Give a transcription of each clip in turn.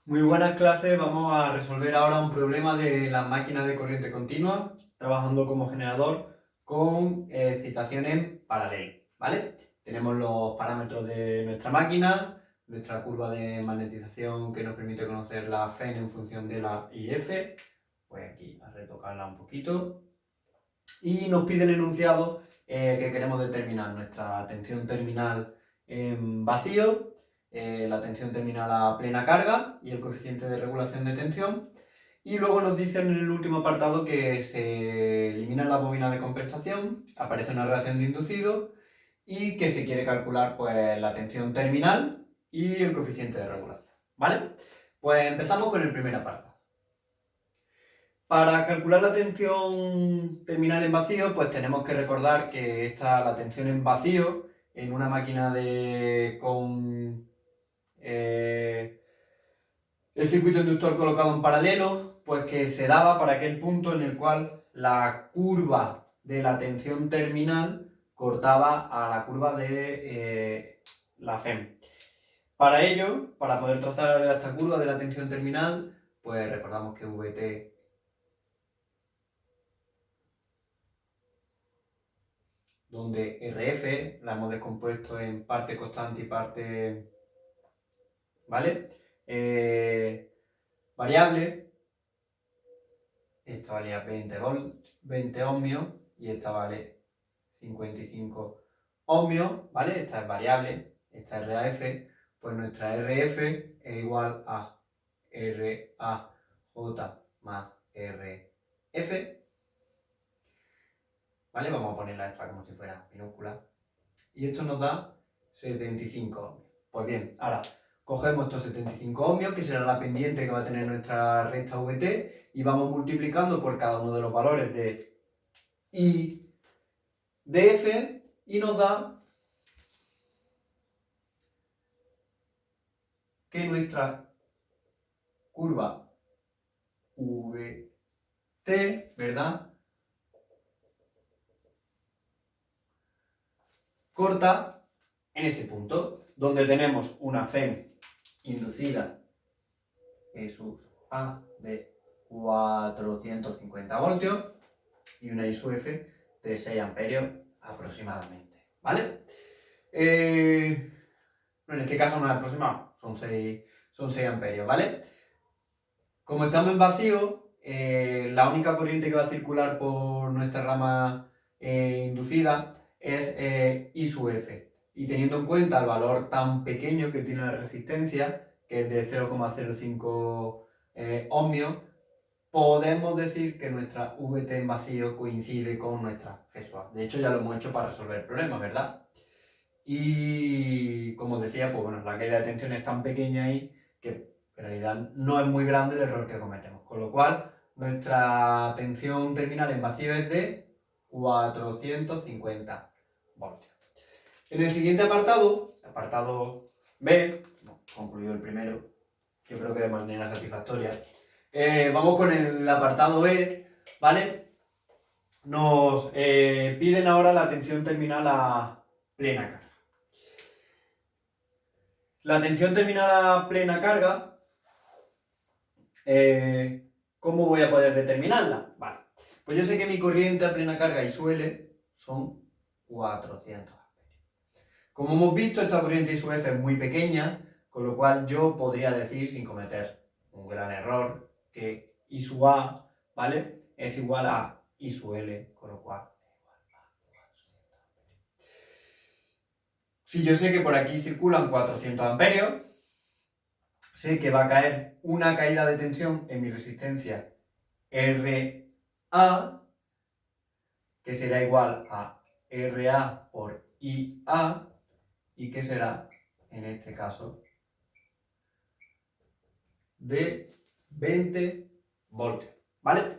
Muy buenas clases, vamos a resolver ahora un problema de las máquinas de corriente continua, trabajando como generador con excitación en paralelo, ¿vale? Tenemos los parámetros de nuestra máquina, nuestra curva de magnetización que nos permite conocer la Phen en función de la IF, pues aquí a retocarla un poquito, y nos pide el enunciado que queremos determinar nuestra tensión terminal en vacío, la tensión terminal a plena carga y el coeficiente de regulación de tensión. Y luego nos dicen en el último apartado que se eliminan las bobinas de compensación, aparece una reacción de inducido y que se quiere calcular pues, la tensión terminal y el coeficiente de regulación. ¿Vale? Pues empezamos con el primer apartado. Para calcular la tensión terminal en vacío, pues tenemos que recordar que la tensión en vacío en una máquina con el circuito inductor colocado en paralelo, pues que se daba para aquel punto en el cual la curva de la tensión terminal cortaba a la curva de la Phen. Para ello, para poder trazar esta curva de la tensión terminal, pues recordamos que Vt donde Rf la hemos descompuesto en parte constante y parte, ¿vale? Variable, esta valía 20 ohmios y esta vale 55 ohmios, ¿vale? Esta es variable, esta es RAF, pues nuestra RF es igual a RAJ más RF, ¿vale? Vamos a ponerla esta como si fuera minúscula. Y esto nos da 75 ohmios. Pues bien, ahora cogemos estos 75 ohmios, que será la pendiente que va a tener nuestra recta VT, y vamos multiplicando por cada uno de los valores de I de F, y nos da que nuestra curva VT, ¿verdad?, corta en ese punto, donde tenemos una Phen inducida sus A de 450 voltios y una ISUF de 6 amperios aproximadamente, ¿vale? En este caso no es aproximado, son 6 amperios, ¿vale? Como estamos en vacío, la única corriente que va a circular por nuestra rama inducida es ISUF. Y teniendo en cuenta el valor tan pequeño que tiene la resistencia, que es de 0,05 ohmios, podemos decir que nuestra VT en vacío coincide con nuestra FESUA. De hecho, ya lo hemos hecho para resolver el problema, ¿verdad? Y como os decía, pues bueno, la caída de tensión es tan pequeña ahí que en realidad no es muy grande el error que cometemos. Con lo cual, nuestra tensión terminal en vacío es de 450 voltios. En el siguiente apartado B, concluido el primero, yo creo que de manera satisfactoria, vamos con el apartado B, ¿vale? Nos piden ahora la tensión terminal a plena carga. La tensión terminal a plena carga, ¿cómo voy a poder determinarla? Vale, pues yo sé que mi corriente a plena carga ISUL son 400 amperios. Como hemos visto, esta corriente ISUF es muy pequeña, con lo cual yo podría decir, sin cometer un gran error, que I sub A, ¿vale?, es igual a I sub L, con lo cual es igual a 400 amperios. Si yo sé que por aquí circulan 400 amperios, sé que va a caer una caída de tensión en mi resistencia RA, que será igual a RA por IA, y que será, en este caso, de 20 voltios, ¿vale?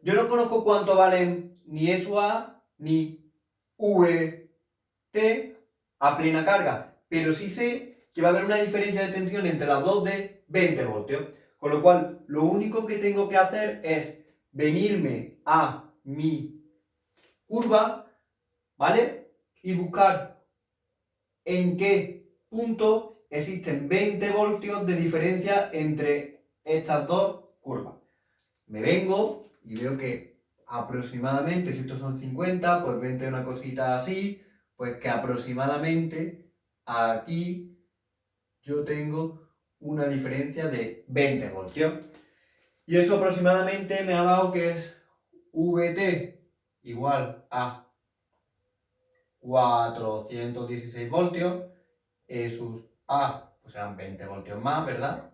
Yo no conozco cuánto valen ni SUA ni VT a plena carga, pero sí sé que va a haber una diferencia de tensión entre las dos de 20 voltios, con lo cual lo único que tengo que hacer es venirme a mi curva, ¿vale?, y buscar en qué punto existen 20 voltios de diferencia entre estas dos curvas. Me vengo y veo que aproximadamente, si estos son 50, pues 20 una cosita así, pues que aproximadamente aquí yo tengo una diferencia de 20 voltios. Y eso aproximadamente me ha dado que es VT igual a 416 voltios, sus A pues serán 20 voltios más, ¿verdad?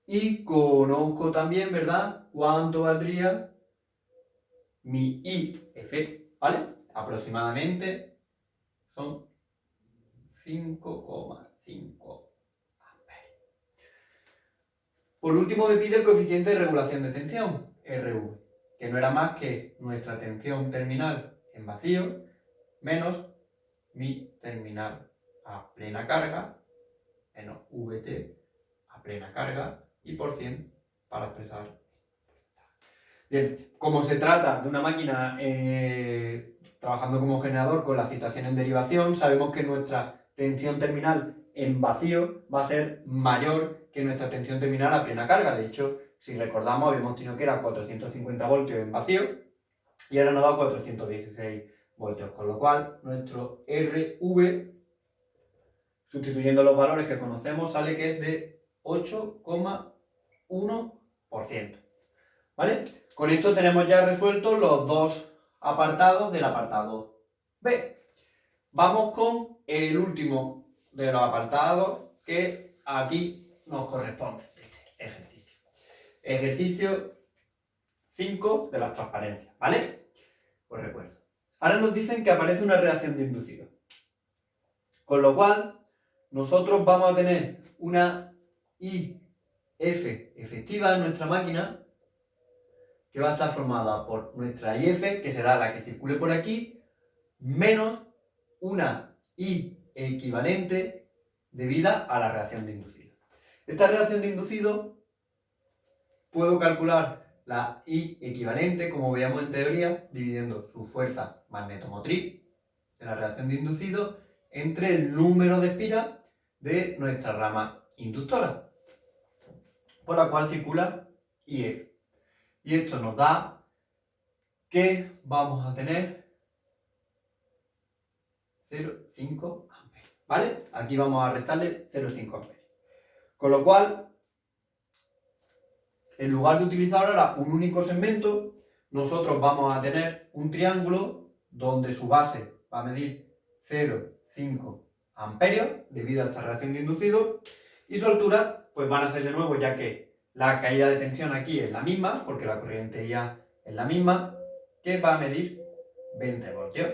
Y conozco también, ¿verdad?, cuánto valdría mi IF, ¿vale? Aproximadamente son 5,5 amperios. Por último me pide el coeficiente de regulación de tensión, RV, que no era más que nuestra tensión terminal en vacío menos mi terminal a plena carga menos VT a plena carga y por 100 para expresar. Bien, como se trata de una máquina trabajando como generador con la excitación en derivación, sabemos que nuestra tensión terminal en vacío va a ser mayor que nuestra tensión terminal a plena carga. De hecho, si recordamos, habíamos tenido que era 450 voltios en vacío y ahora nos da 416 voltios, con lo cual nuestro RV, sustituyendo los valores que conocemos, sale que es de 8,1%. ¿Vale? Con esto tenemos ya resueltos los dos apartados del apartado B. Vamos con el último de los apartados que aquí nos corresponde, este ejercicio. Ejercicio 5 de las transparencias, ¿vale? Pues recuerdo. Ahora nos dicen que aparece una reacción de inducido. Con lo cual, nosotros vamos a tener una IF efectiva en nuestra máquina que va a estar formada por nuestra IF, que será la que circule por aquí, menos una I equivalente debida a la reacción de inducido. Esta reacción de inducido puedo calcular la I equivalente, como veíamos en teoría, dividiendo su fuerza magnetomotriz de la reacción de inducido entre el número de espiras de nuestra rama inductora, por la cual circula IF. Y esto nos da que vamos a tener 0,5 amperios, ¿vale? Aquí vamos a restarle 0,5 amperios. Con lo cual, en lugar de utilizar ahora un único segmento, nosotros vamos a tener un triángulo donde su base va a medir 0,5 amperios debido a esta reacción de inducido y su altura pues van a ser de nuevo, ya que la caída de tensión aquí es la misma, porque la corriente ya es la misma, que va a medir 20 voltios.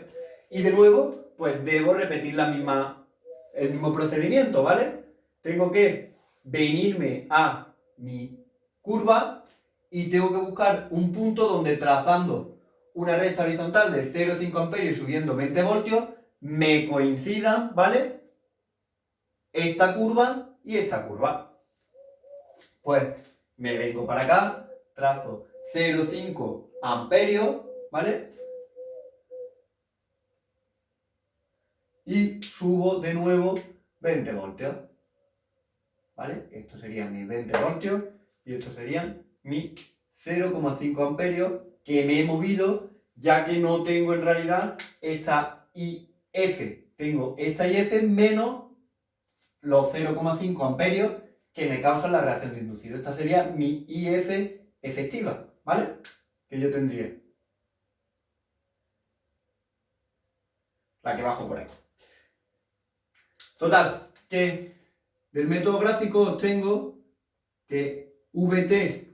Y de nuevo, pues debo repetir el mismo procedimiento, ¿vale? Tengo que venirme a mi curva y tengo que buscar un punto donde, trazando una recta horizontal de 0,5 amperios y subiendo 20 voltios, me coincidan, ¿vale?, esta curva y esta curva. Pues me vengo para acá, trazo 0,5 amperios, ¿vale? Y subo de nuevo 20 voltios, ¿vale? Estos serían mis 20 voltios y estos serían mis 0,5 amperios que me he movido, ya que no tengo en realidad esta IF. Tengo esta IF menos los 0,5 amperios que me causan la reacción de inducido. Esta sería mi IF efectiva, ¿vale? Que yo tendría. La que bajo por aquí. Total, que del método gráfico obtengo que VT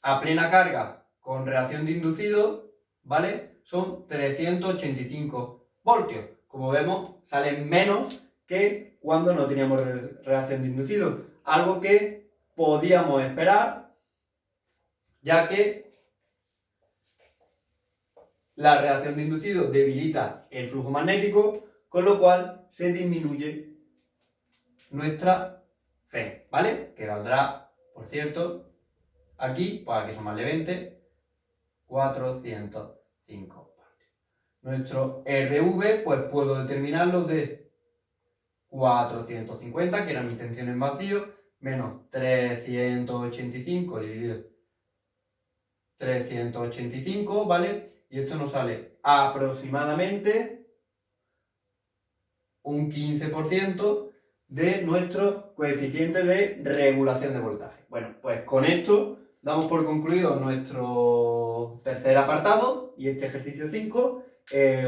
a plena carga con reacción de inducido, ¿vale?, son 385 voltios. Como vemos, salen menos que cuando no teníamos reacción de inducido. Algo que podíamos esperar, ya que la reacción de inducido debilita el flujo magnético, con lo cual se disminuye nuestra F, ¿vale? Que valdrá, por cierto, aquí, para que son más de 20, 405 voltios. Nuestro RV, pues puedo determinarlo de 450, que era mi tensión en vacío, menos 385 dividido 385, ¿vale? Y esto nos sale aproximadamente un 15% de nuestro coeficiente de regulación de voltaje. Bueno, pues con esto damos por concluido nuestro tercer apartado y este ejercicio 5.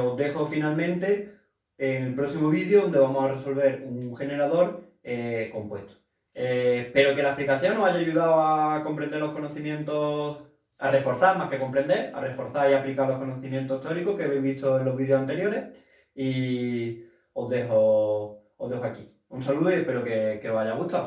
Os dejo finalmente en el próximo vídeo, donde vamos a resolver un generador compuesto. Espero que la explicación os haya ayudado a comprender los conocimientos, a reforzar más que comprender, a reforzar y aplicar los conocimientos teóricos que habéis visto en los vídeos anteriores. Y os dejo aquí. Un saludo y espero que os haya gustado.